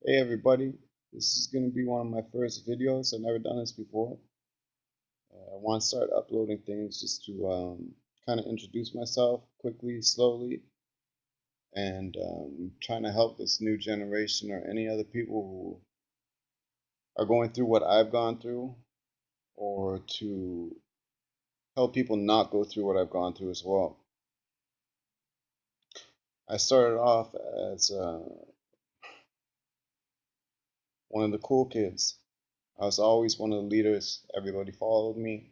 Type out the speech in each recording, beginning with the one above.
Hey everybody, this is going to be one of my first videos. I've never done this before. I want to start uploading things just to kind of introduce myself quickly, slowly, and trying to help this new generation or any other people who are going through what I've gone through, or to help people not go through what I've gone through as well. I started off as one of the cool kids. I was always one of the leaders. Everybody followed me.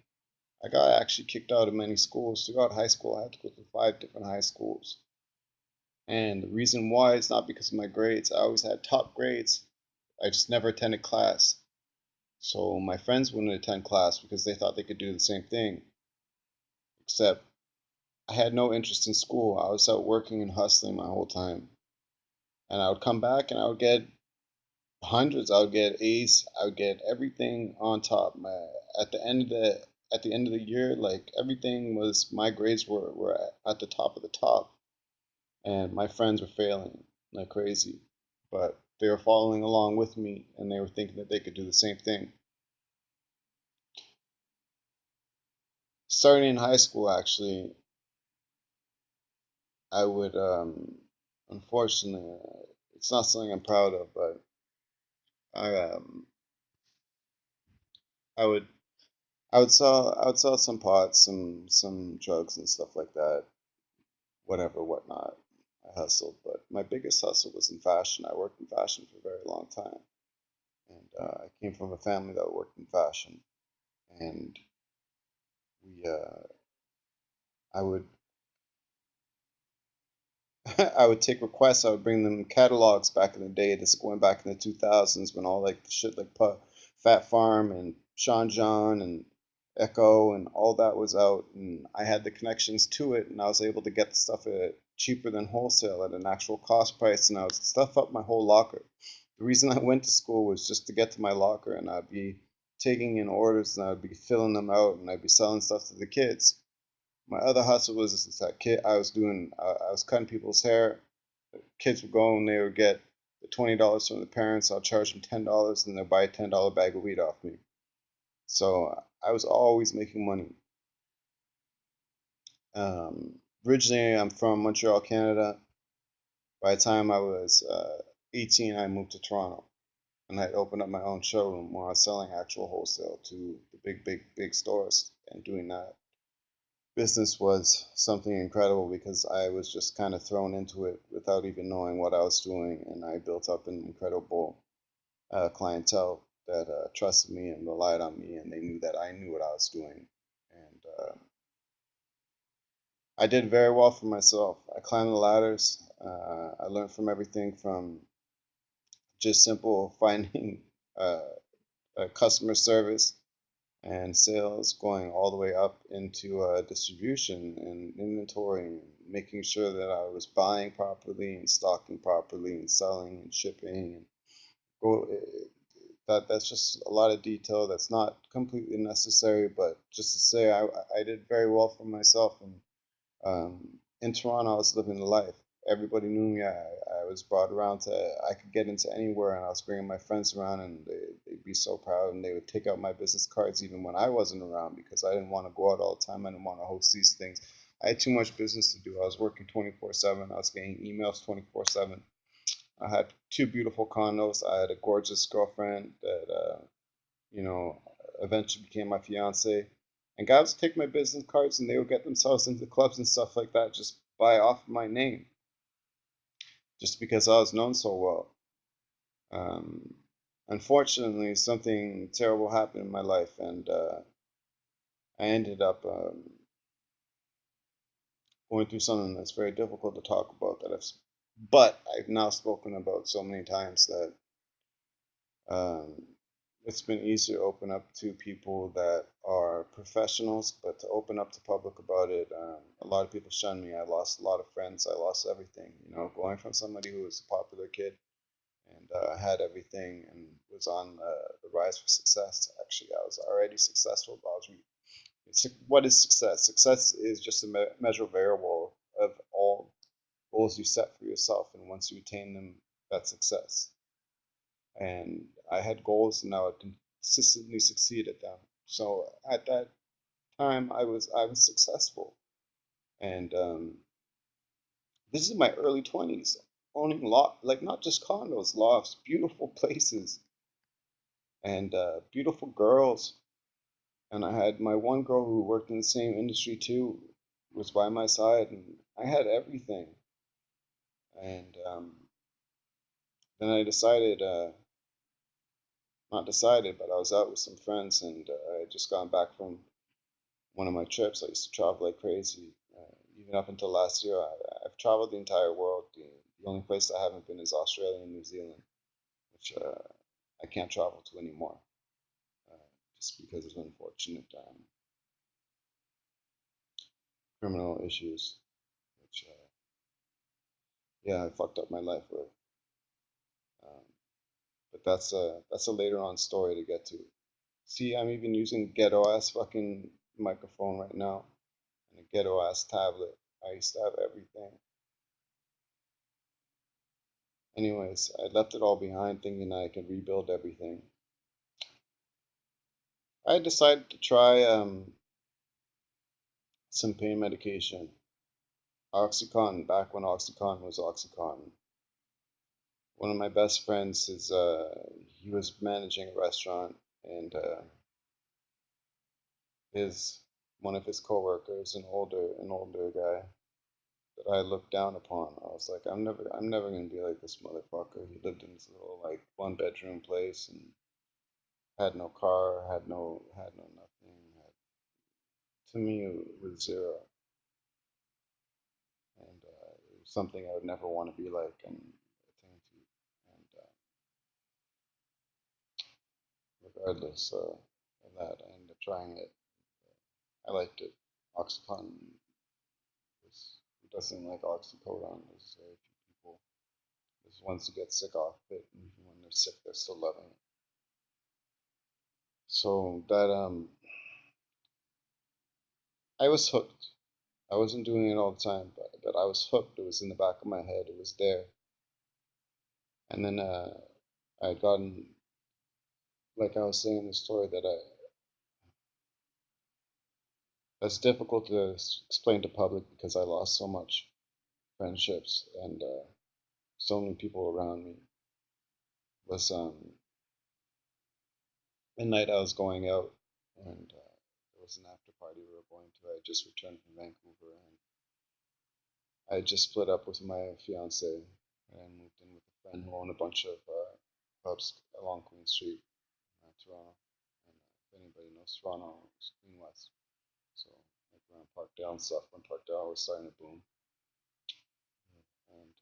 I got actually kicked out of many schools. Throughout high school, I had to go through 5 different high schools. And the reason why is not because of my grades. I always had top grades. I just never attended class. So my friends wouldn't attend class because they thought they could do the same thing. Except I had no interest in school. I was out working and hustling my whole time. And I would come back and I would get hundreds. I would get A's. I would get everything on top. At the end of the year, like everything was, my grades were at the top of the top, and my friends were failing like crazy, but they were following along with me, and they were thinking that they could do the same thing. Starting in high school, actually, I would, unfortunately, it's not something I'm proud of, but I, I would, I would sell some pots, some drugs and stuff like that, whatever, whatnot. I hustled, but my biggest hustle was in fashion. I worked in fashion for a very long time, and I came from a family that worked in fashion, and we, I would, I would take requests. I would bring them catalogs back in the day. This is going back in the 2000s when all like the shit like Fat Farm and Sean John and Echo and all that was out, and I had the connections to it, and I was able to get the stuff at cheaper than wholesale at an actual cost price, and I would stuff up my whole locker. The reason I went to school was just to get to my locker, and I'd be taking in orders, and I'd be filling them out, and I'd be selling stuff to the kids. My other hustle was that kid. I was cutting people's hair. Kids would go and they would get the $20 from the parents. I'll charge them $10, and they'll buy a $10 bag of weed off me. So I was always making money. Originally, I'm from Montreal, Canada. By the time I was 18, I moved to Toronto, and I opened up my own showroom where I was selling actual wholesale to the big stores and doing that. Business was something incredible because I was just kind of thrown into it without even knowing what I was doing, and I built up an incredible clientele that trusted me and relied on me, and they knew that I knew what I was doing. And I did very well for myself. I climbed the ladders. I learned from everything from just simple finding uh, customer service and sales, going all the way up into distribution and inventory, and making sure that I was buying properly and stocking properly and selling and shipping and go. That's just a lot of detail that's not completely necessary, but just to say I did very well for myself, and in Toronto I was living the life. Everybody knew me. I was brought around to, I could get into anywhere, and I was bringing my friends around, and they'd be so proud, and they would take out my business cards even when I wasn't around because I didn't want to go out all the time. I didn't want to host these things. I had too much business to do. I was working 24/7. I was getting emails 24/7. I had two beautiful condos. I had a gorgeous girlfriend that, you know, eventually became my fiance. And guys would take my business cards and they would get themselves into clubs and stuff like that, just buy off my name, just because I was known so well. Um, Unfortunately, something terrible happened in my life, and I ended up going through something that's very difficult to talk about. But I've now spoken about so many times that um, it's been easier to open up to people that are professionals, but to open up to public about it, a lot of people shun me. I lost a lot of friends. I lost everything. You know, going from somebody who was a popular kid and had everything and was on the rise for success. Actually, I was already successful. But what is success? Success is just a measure variable of all goals you set for yourself, and once you attain them, that's success. and I had goals, and I would consistently succeed at them. So at that time, I was successful, and this is my early 20s, owning like not just condos, lofts, beautiful places, and beautiful girls. And I had my one girl who worked in the same industry too, was by my side, and I had everything. And then I decided, not decided, but I was out with some friends, and I had just gone back from one of my trips. I used to travel like crazy. Even up until last year, I've traveled the entire world. The only place I haven't been is Australia and New Zealand, which I can't travel to anymore, uh, just because of unfortunate criminal issues, which yeah, I fucked up my life with. Um, but that's a later on story to get to. See, I'm even using ghetto ass fucking microphone right now and a ghetto ass tablet. I used to have everything. Anyways, I left it all behind thinking I could rebuild everything. I decided to try some pain medication. Oxycontin, back when Oxycontin was Oxycontin. One of my best friends is he was managing a restaurant, and his one of his coworkers, an older guy that I looked down upon. I was like, I'm never gonna be like this motherfucker. He lived in this little like one bedroom place and had no car, had no nothing. To me, it was zero, and it was something I would never want to be like and attain to. And regardless of that, I ended up trying it. I liked it. Oxycontin is, who doesn't like oxycodone? There's very few people. There's ones who get sick off it, and even when they're sick, they're still loving it. So that I was hooked. I wasn't doing it all the time, but I was hooked. It was in the back of my head. It was there. And then I had gotten, like I was saying in the story, that that's difficult to explain to public because I lost so much friendships and so many people around me. Was midnight I was going out, and there was an after party we were going to. I had just returned from Vancouver, and I had just split up with my fiance and moved in with a friend who owned a bunch of pubs along Queen Street, Toronto. And if anybody knows Toronto, it's Queen West. So like around Parkdale and stuff. When Parkdale was starting to boom, and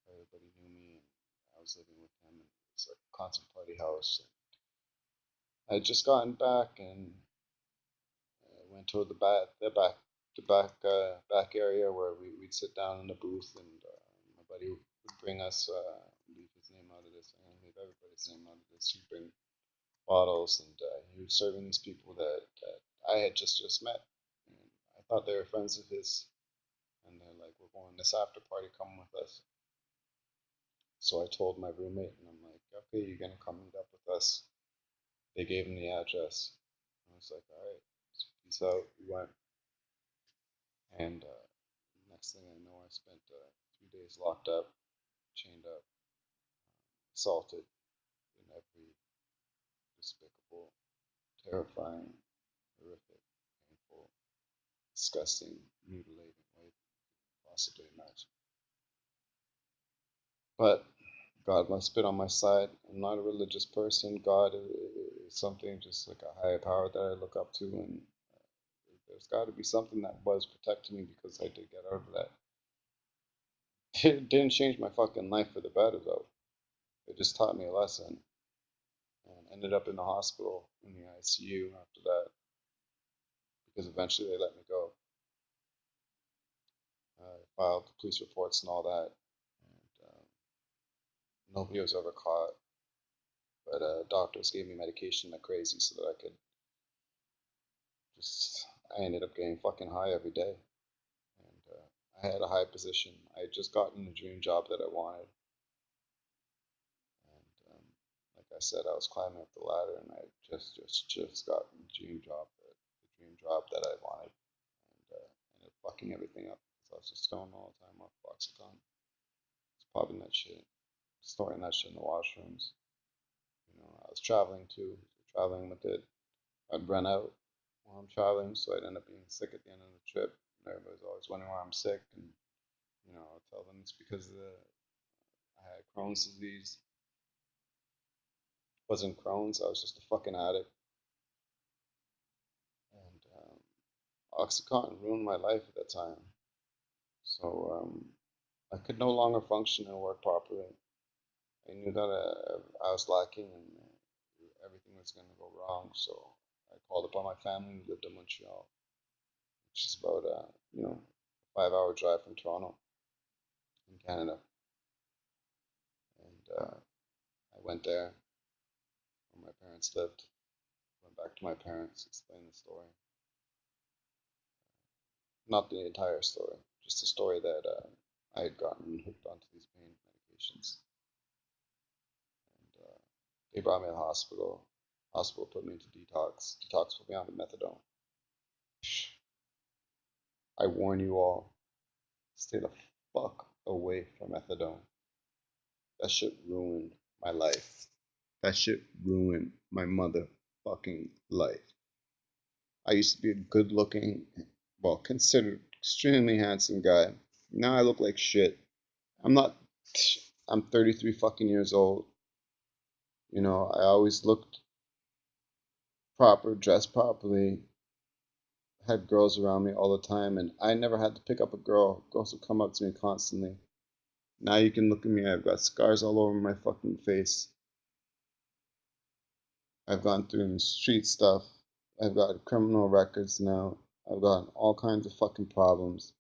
everybody knew me, and I was living with him, and it was like a constant party house. I had just gotten back, and went to the back area where we'd sit down in the booth, and my buddy would bring us, leave his name out of this, I'm gonna leave everybody's name out of this. He'd bring bottles, and he was serving these people that I had just met, and I thought they were friends of his, and they're like, "We're going to this after party, come with us." So I told my roommate, and I'm like, "Okay, you're gonna come meet up with us." They gave him the address. I was like, "All right, peace out." We went, and next thing I know, I spent 3 days locked up, chained up, assaulted in every despicable, terrifying, horrific, painful, disgusting, mutilating way you could possibly imagine. But God must have been on my side. I'm not a religious person. God is something just like a higher power that I look up to, and there's got to be something that was protecting me because I did get out of that. It didn't change my fucking life for the better though. It just taught me a lesson, and ended up in the hospital in the ICU after that because eventually they let me go. I filed police reports and all that, and nobody was ever caught. But doctors gave me medication like crazy so that I could just. I ended up getting fucking high every day, and I had a high position. I had just gotten the dream job that I wanted, and like I said, I was climbing up the ladder, and I just got the dream job that I wanted, and ended up fucking everything up because I was just stoned all the time off oxycodone. Just popping that shit, storing that shit in the washrooms. I was traveling too, traveling with it. I'd run out while I'm traveling, so I'd end up being sick at the end of the trip. And everybody's always wondering why I'm sick, and I'll tell them it's because I had Crohn's disease. It wasn't Crohn's, I was just a fucking addict. And OxyContin ruined my life at that time. So I could no longer function and work properly. I knew that I was lacking and everything was going to go wrong. So I called upon my family who lived in Montreal, which is about a 5 hour drive from Toronto in Canada. And I went there where my parents lived. Went back to my parents, explained the story. Not the entire story, just the story that I had gotten hooked onto these pain medications. And they brought me to the hospital. Hospital put me into detox. Detox put me on methadone. I warn you all, stay the fuck away from methadone. That shit ruined my life. That shit ruined my motherfucking life. I used to be a good looking, well, considered extremely handsome guy. Now I look like shit. I'm not, I'm 33 fucking years old. I always looked proper, dressed properly, had girls around me all the time, and I never had to pick up a girl. Girls would come up to me constantly. Now you can look at me, I've got scars all over my fucking face. I've gone through street stuff. I've got criminal records now. I've got all kinds of fucking problems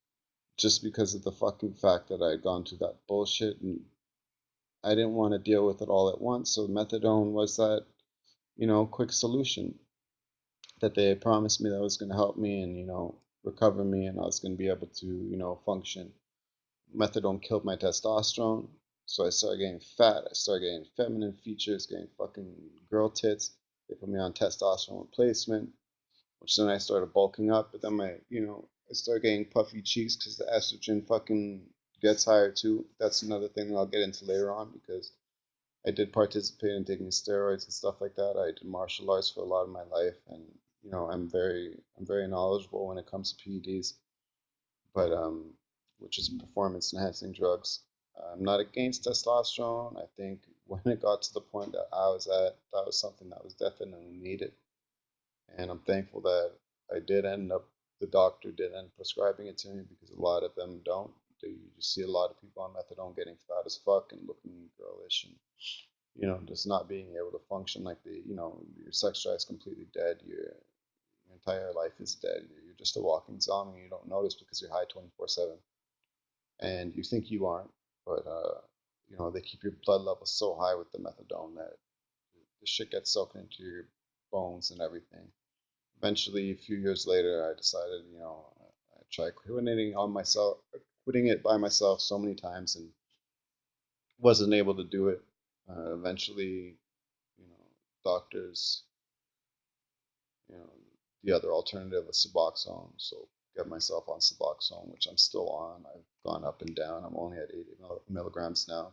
just because of the fucking fact that I had gone through that bullshit and I didn't want to deal with it all at once. So methadone was that, quick solution that they had promised me that was going to help me and, recover me and I was going to be able to, function. Methadone killed my testosterone. So I started getting fat. I started getting feminine features, getting fucking girl tits. They put me on testosterone replacement, which then I started bulking up. But then I started getting puffy cheeks because the estrogen fucking gets higher too. That's another thing that I'll get into later on because I did participate in taking steroids and stuff like that. I did martial arts for a lot of my life, and I'm very knowledgeable when it comes to PEDs, but which is performance enhancing drugs. I'm not against testosterone. I think when it got to the point that I was at, that was something that was definitely needed, and I'm thankful that I did end up. The doctor did end up prescribing it to me because a lot of them don't. You just see a lot of people on methadone getting fat as fuck and looking girlish and just not being able to function like your sex drive is completely dead. Your entire life is dead. You're just a walking zombie. You don't notice because you're high 24/7, and you think you aren't, but they keep your blood levels so high with the methadone that the shit gets soaked into your bones and everything. Eventually, a few years later, I decided, I tried quitting it by myself so many times, and wasn't able to do it. Eventually, you know, doctors, you know, the other alternative is Suboxone. So get myself on Suboxone, which I'm still on. I've gone up and down. I'm only at 80 milligrams now.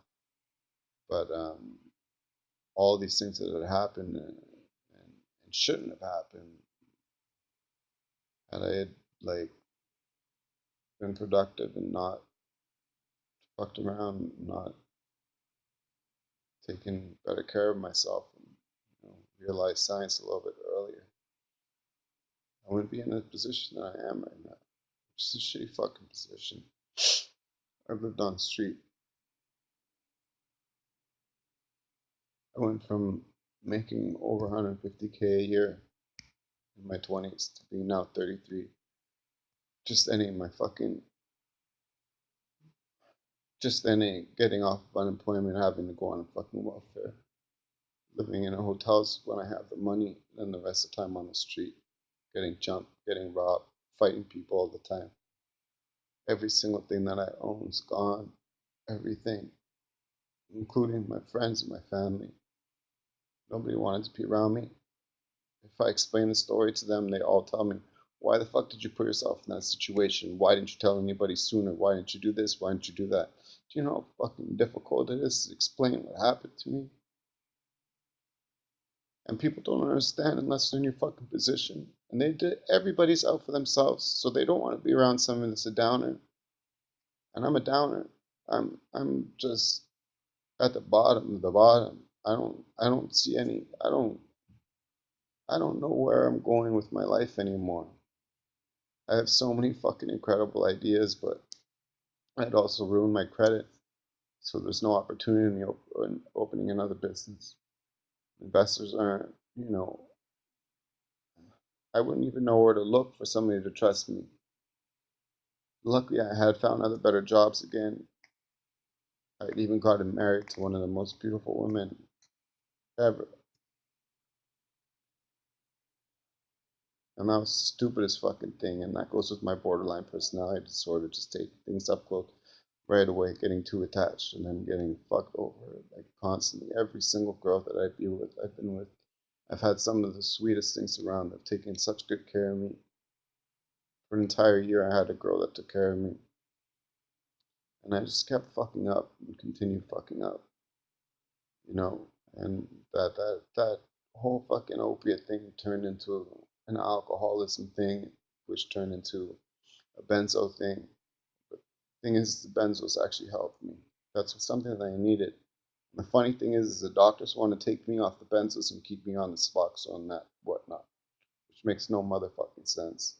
But all these things that had happened and shouldn't have happened had I had like been productive and not fucked around, not taken better care of myself, and realized science a little bit earlier, I wouldn't be in the position that I am right now. Which is a shitty fucking position. I've lived on the street. I went from making over 150K a year in my 20s to being now 33. Just ending my fucking, just ending getting off of unemployment, having to go on fucking welfare, living in hotels when I have the money, and the rest of the time on the street, getting jumped, getting robbed, fighting people all the time. Every single thing that I own is gone. Everything, including my friends and my family. Nobody wanted to be around me. If I explain the story to them, they all tell me, why the fuck did you put yourself in that situation? Why didn't you tell anybody sooner? Why didn't you do this? Why didn't you do that? Do you know how fucking difficult it is to explain what happened to me? And people don't understand unless they're in your fucking position. And everybody's out for themselves, so they don't want to be around someone that's a downer. And I'm a downer. I'm just at the bottom of the bottom. I don't see any I don't know where I'm going with my life anymore. I have so many fucking incredible ideas, but I'd also ruin my credit. So there's no opportunity in me opening another business. Investors aren't, I wouldn't even know where to look for somebody to trust me. Luckily, I had found other better jobs again. I'd even gotten married to one of the most beautiful women ever. And that was the stupidest fucking thing. And that goes with my borderline personality disorder. Just take things up close right away, getting too attached and then getting fucked over like constantly. Every single girl that I've been with, I've had some of the sweetest things around. They've taken such good care of me. For an entire year, I had a girl that took care of me. And I just kept fucking up and continued fucking up, you know. And that whole fucking opiate thing turned into an alcoholism thing, which turned into a benzo thing. But the thing is, the benzos actually helped me. That's something that I needed. And the funny thing is the doctors want to take me off the benzos and keep me on the Suboxone and that whatnot, which makes no motherfucking sense.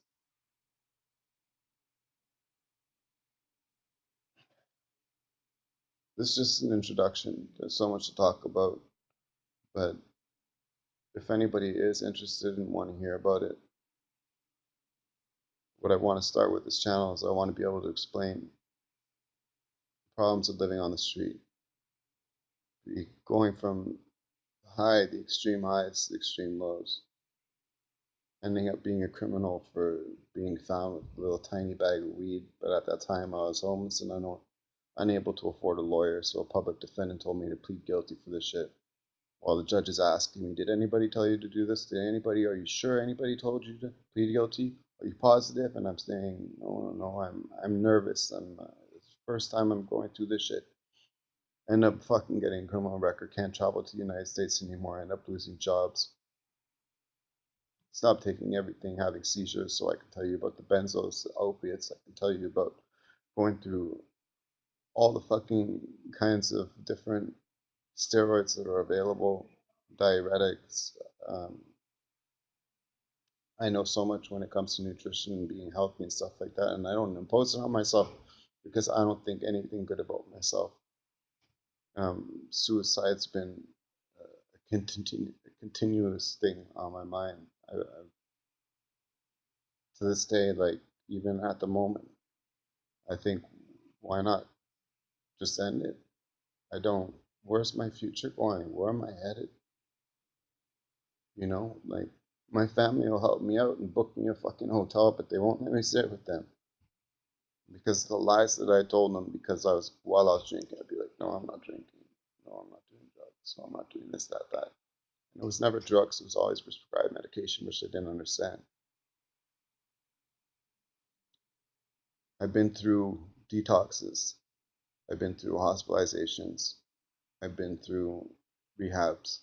This is just an introduction. There's so much to talk about, but if anybody is interested and want to hear about it, what I want to start with this channel is I want to be able to explain problems of living on the street, going from the extreme highs to the extreme lows, ending up being a criminal for being found with a little tiny bag of weed. But at that time, I was homeless and unable to afford a lawyer, so a public defendant told me to plead guilty for this shit. While the judge is asking me, did anybody tell you to do this? Are you sure anybody told you to plead guilty? Are you positive? And I'm saying, no, no, no, I'm nervous. It's the first time I'm going through this shit. End up fucking getting a criminal record, can't travel to the United States anymore, end up losing jobs. Stop taking everything, having seizures, so I can tell you about the benzos, the opiates. I can tell you about going through all the fucking kinds of different steroids that are available, diuretics. Um, I know so much when it comes to nutrition and being healthy and stuff like that, and I don't impose it on myself because I don't think anything good about myself. Suicide's been a continuous thing on my mind. To this day, like even at the moment, I think, why not just end it? I don't. Where's my future going? Where am I headed? Like my family will help me out and book me a fucking hotel, but they won't let me stay with them because the lies that I told them because while I was drinking, I'd be like, no, I'm not drinking. No, I'm not doing drugs. No, I'm not doing this, that, that. And it was never drugs. It was always prescribed medication, which I didn't understand. I've been through detoxes. I've been through hospitalizations. I've been through rehabs.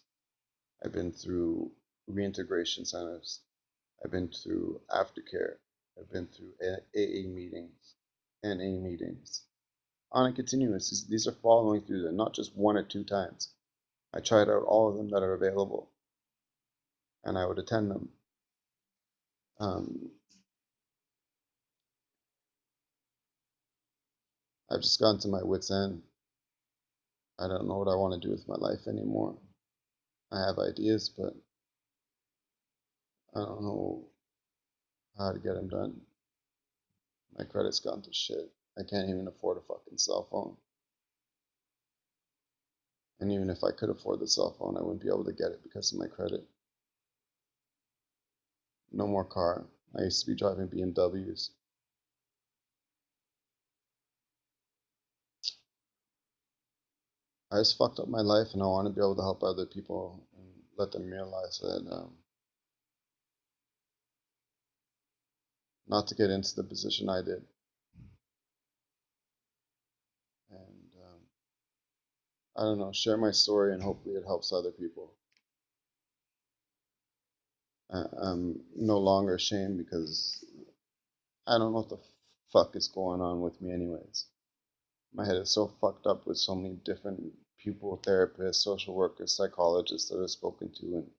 I've been through reintegration centers. I've been through aftercare. I've been through AA meetings, NA meetings. On a continuous, these are following through them, not just one or two times. I tried out all of them that are available, and I would attend them. Um, I've just gotten to my wit's end. I don't know what I want to do with my life anymore. I have ideas, but I don't know how to get them done. My credit's gone to shit. I can't even afford a fucking cell phone. And even if I could afford the cell phone, I wouldn't be able to get it because of my credit. No more car. I used to be driving BMWs. I just fucked up my life and I want to be able to help other people and let them realize that not to get into the position I did, and I don't know, share my story and hopefully it helps other people. I'm no longer ashamed because I don't know what the fuck is going on with me, anyways. My head is so fucked up with so many different people, therapists, social workers, psychologists that I've spoken to, and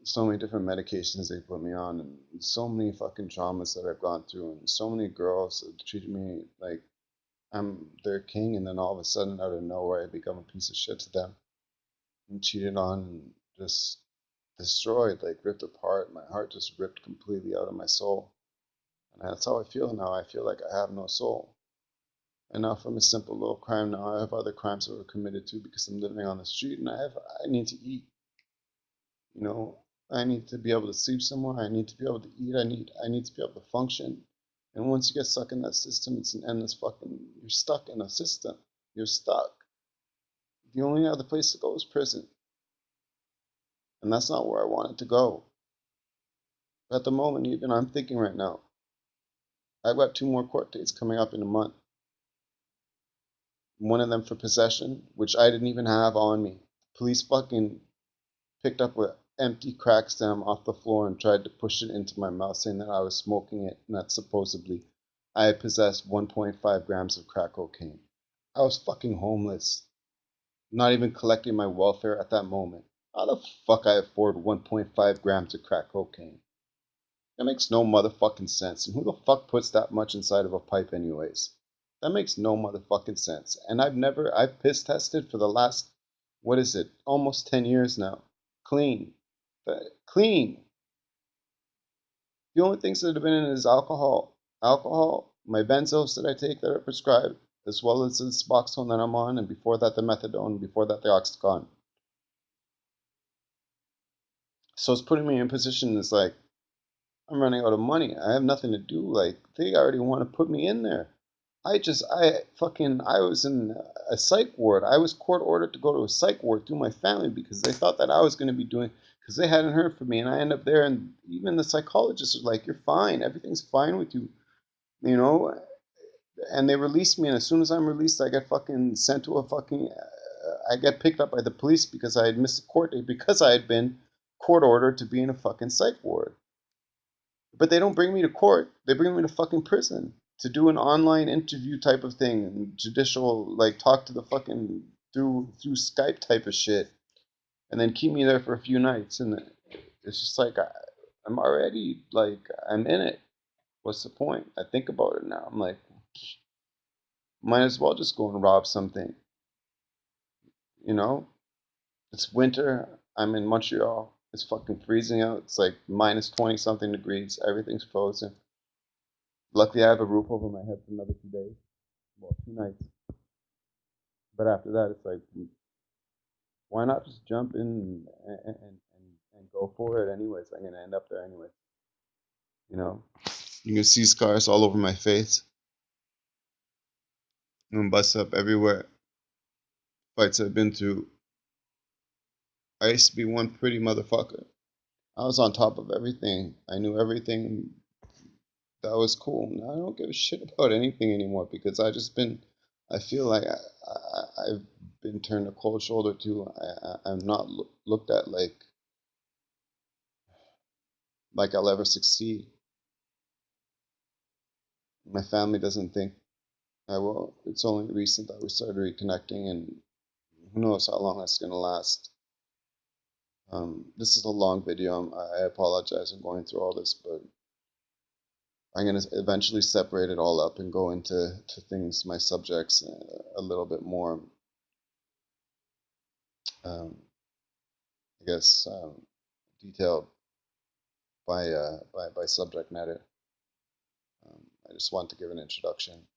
so many different medications they put me on, and so many fucking traumas that I've gone through, and so many girls that treated me like I'm their king, and then all of a sudden, out of nowhere, I become a piece of shit to them and cheated on and just destroyed, like ripped apart. My heart just ripped completely out of my soul. And that's how I feel now. I feel like I have no soul. And now from a simple little crime, now I have other crimes that were committed to because I'm living on the street and I need to eat. You know, I need to be able to sleep somewhere. I need to be able to eat. I need to be able to function. And once you get stuck in that system, it's an endless fucking. You're stuck in a system. You're stuck. The only other place to go is prison, and that's not where I wanted to go. But at the moment, even I'm thinking right now, I've got 2 more court dates coming up in a month. One of them for possession, which I didn't even have on me. Police fucking picked up an empty crack stem off the floor and tried to push it into my mouth, saying that I was smoking it, and that supposedly I had possessed 1.5 grams of crack cocaine. I was fucking homeless, not even collecting my welfare at that moment. How the fuck I afford 1.5 grams of crack cocaine? That makes no motherfucking sense. And who the fuck puts that much inside of a pipe, anyways? That makes no motherfucking sense. And I've piss tested for the last, what is it, almost 10 years now. Clean. Clean. The only things that have been in it is alcohol. Alcohol, my benzos that I take that are prescribed, as well as this Suboxone that I'm on, and before that the methadone, before that the oxycodone. So it's putting me in a position that's like, I'm running out of money. I have nothing to do. Like, they already want to put me in there. I was in a psych ward. I was court ordered to go to a psych ward through my family because they thought that I was going to be doing, because they hadn't heard from me. And I end up there, and even the psychologist was like, "You're fine. Everything's fine with you," you know? And they released me. And as soon as I'm released, I get fucking sent to a fucking, I get picked up by the police because I had missed a court date because I had been court ordered to be in a fucking psych ward. But they don't bring me to court. They bring me to fucking prison to do an online interview type of thing, and judicial, like talk to the fucking through Skype type of shit, and then keep me there for a few nights. And it's just like I'm already like I'm in it. What's the point? I think about it now. I'm like, might as well just go and rob something. You know, it's winter. I'm in Montreal. It's fucking freezing out. It's like minus 20 something degrees. Everything's frozen. Luckily, I have a roof over my head for another 2 days. Well, 2 nights. But after that, it's like, why not just jump in and go for it anyways? I'm going to end up there anyway. You know? You can see scars all over my face. And bust up everywhere. Fights I've been through. I used to be one pretty motherfucker. I was on top of everything. I knew everything that was cool. Now I don't give a shit about anything anymore because I feel like I've been turned a cold shoulder to. I'm not looked at like I'll ever succeed. My family doesn't think I will. It's only recent that we started reconnecting, and who knows how long that's going to last. This is a long video. I apologize for going through all this, but I'm going to eventually separate it all up and go into things, my subjects, a little bit more, um, I guess, detailed by subject matter. I just want to give an introduction,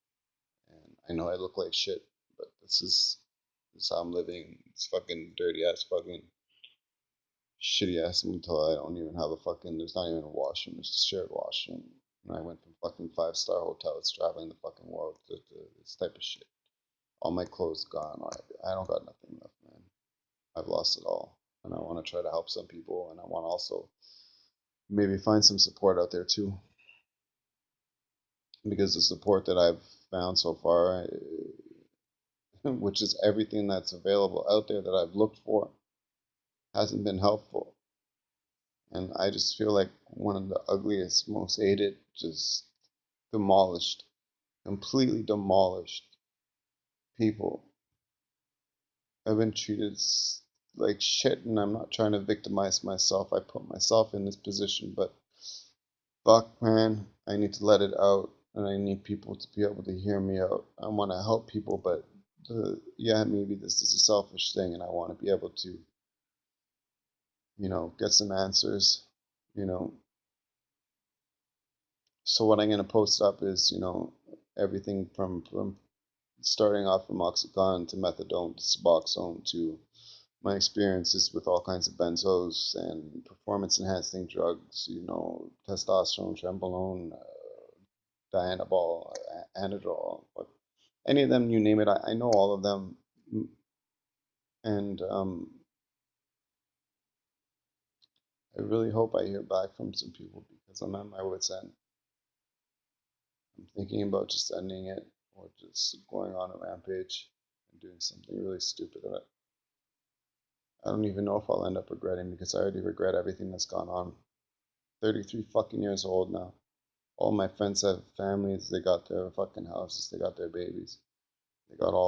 and I know I look like shit, but this is how I'm living. It's fucking dirty ass fucking shitty ass until I don't even have a fucking. There's not even a washroom. It's a shared washroom. And I went from fucking 5-star hotels traveling the fucking world to this type of shit. All my clothes gone. I don't got nothing left, man. I've lost it all. and I want to try to help some people, and I want to also maybe find some support out there too, because the support that I've found so far, which is everything that's available out there that I've looked for, hasn't been helpful. And I just feel like one of the ugliest, most hated, just demolished, completely demolished people. I've been treated like shit, and I'm not trying to victimize myself. I put myself in this position, but fuck, man, I need to let it out, and I need people to be able to hear me out. I want to help people, but yeah, maybe this is a selfish thing, and I want to be able to, get some answers, you know. So what I'm gonna post up is, everything from starting off from oxycodone to methadone to suboxone to my experiences with all kinds of benzos and performance enhancing drugs, testosterone, trenbolone, dianabol, anadrol, any of them, you name it, I know all of them. And I really hope I hear back from some people because I'm at my wit's end. I'm thinking about just ending it or just going on a rampage and doing something really stupid. I don't even know if I'll end up regretting because I already regret everything that's gone on. 33 fucking years old now. All my friends have families, they got their fucking houses, they got their babies, they got all